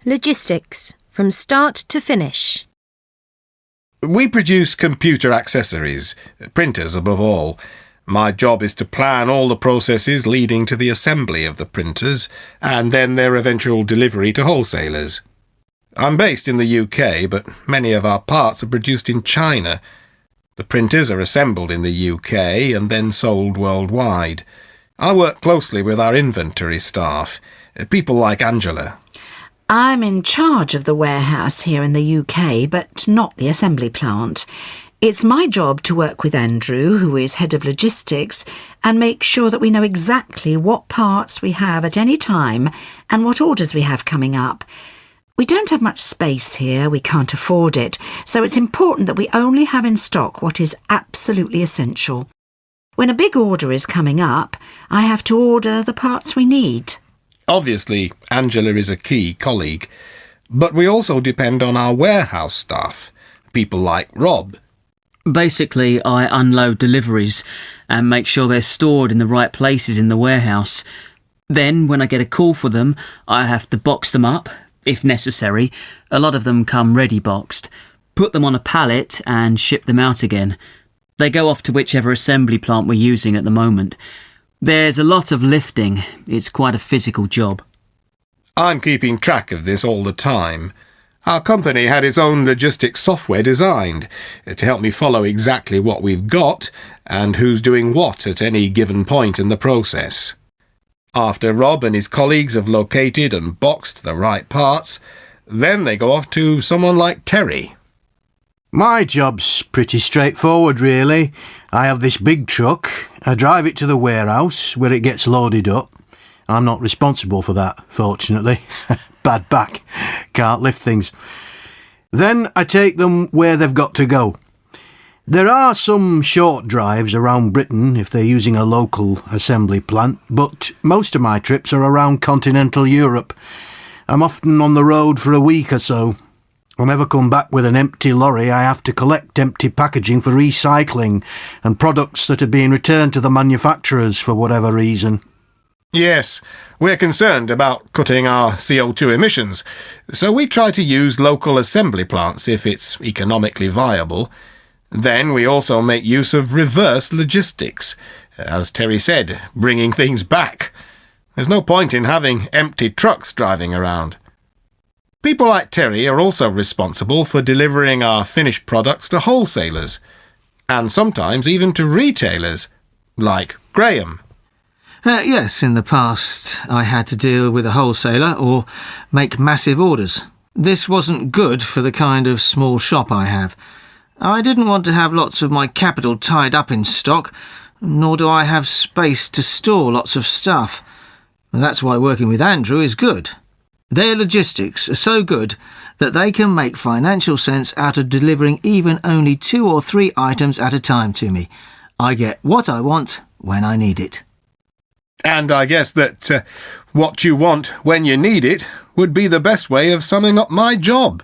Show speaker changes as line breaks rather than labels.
Logistics, from start to finish.
We produce computer accessories, printers above all. My job is to plan all the processes leading to the assembly of the printers and then their eventual delivery to wholesalers. I'm based in the UK, but many of our parts are produced in China. The printers are assembled in the UK and then sold worldwide. I work closely with our inventory staff, people like Angela.
I'm in charge of the warehouse here in the UK, but not the assembly plant. It's my job to work with Andrew, who is head of logistics, and make sure that we know exactly what parts we have at any time and what orders we have coming up. We don't have much space here, we can't afford it, so it's important that we only have in stock what is absolutely essential. When a big order is coming up, I have to order the parts we need.
Obviously, Angela is a key colleague, but we also depend on our warehouse staff, people like Rob.
Basically, I unload deliveries and make sure they're stored in the right places in the warehouse. Then, when I get a call for them, I have to box them up, if necessary. A lot of them come ready boxed, put them on a pallet and ship them out again. They go off to whichever assembly plant we're using at the moment. There's a lot of lifting. It's quite a physical job.
I'm keeping track of this all the time. Our company had its own logistics software designed to help me follow exactly what we've got and who's doing what at any given point in the process. After Rob and his colleagues have located and boxed the right parts, then they go off to someone like Terry.
My job's pretty straightforward, really. I have this big truck. I drive it to the warehouse where it gets loaded up. I'm not responsible for that, fortunately. Bad back. Can't lift things. Then I take them where they've got to go. There are some short drives around Britain if they're using a local assembly plant, but most of my trips are around continental Europe. I'm often on the road for a week or so. I never come back with an empty lorry. I have to collect empty packaging for recycling and products that are being returned to the manufacturers for whatever reason.
Yes, we're concerned about cutting our CO2 emissions, so we try to use local assembly plants if it's economically viable. Then we also make use of reverse logistics, as Terry said, bringing things back. There's no point in having empty trucks driving around. People like Terry are also responsible for delivering our finished products to wholesalers, and sometimes even to retailers, like Graham.
Yes, in the past I had to deal with a wholesaler or make massive orders. This wasn't good for the kind of small shop I have. I didn't want to have lots of my capital tied up in stock, nor do I have space to store lots of stuff. That's why working with Andrew is good. Their logistics are so good that they can make financial sense out of delivering even only 2 or 3 items at a time to me. I get what I want when I need it.
And I guess that what you want when you need it would be the best way of summing up my job.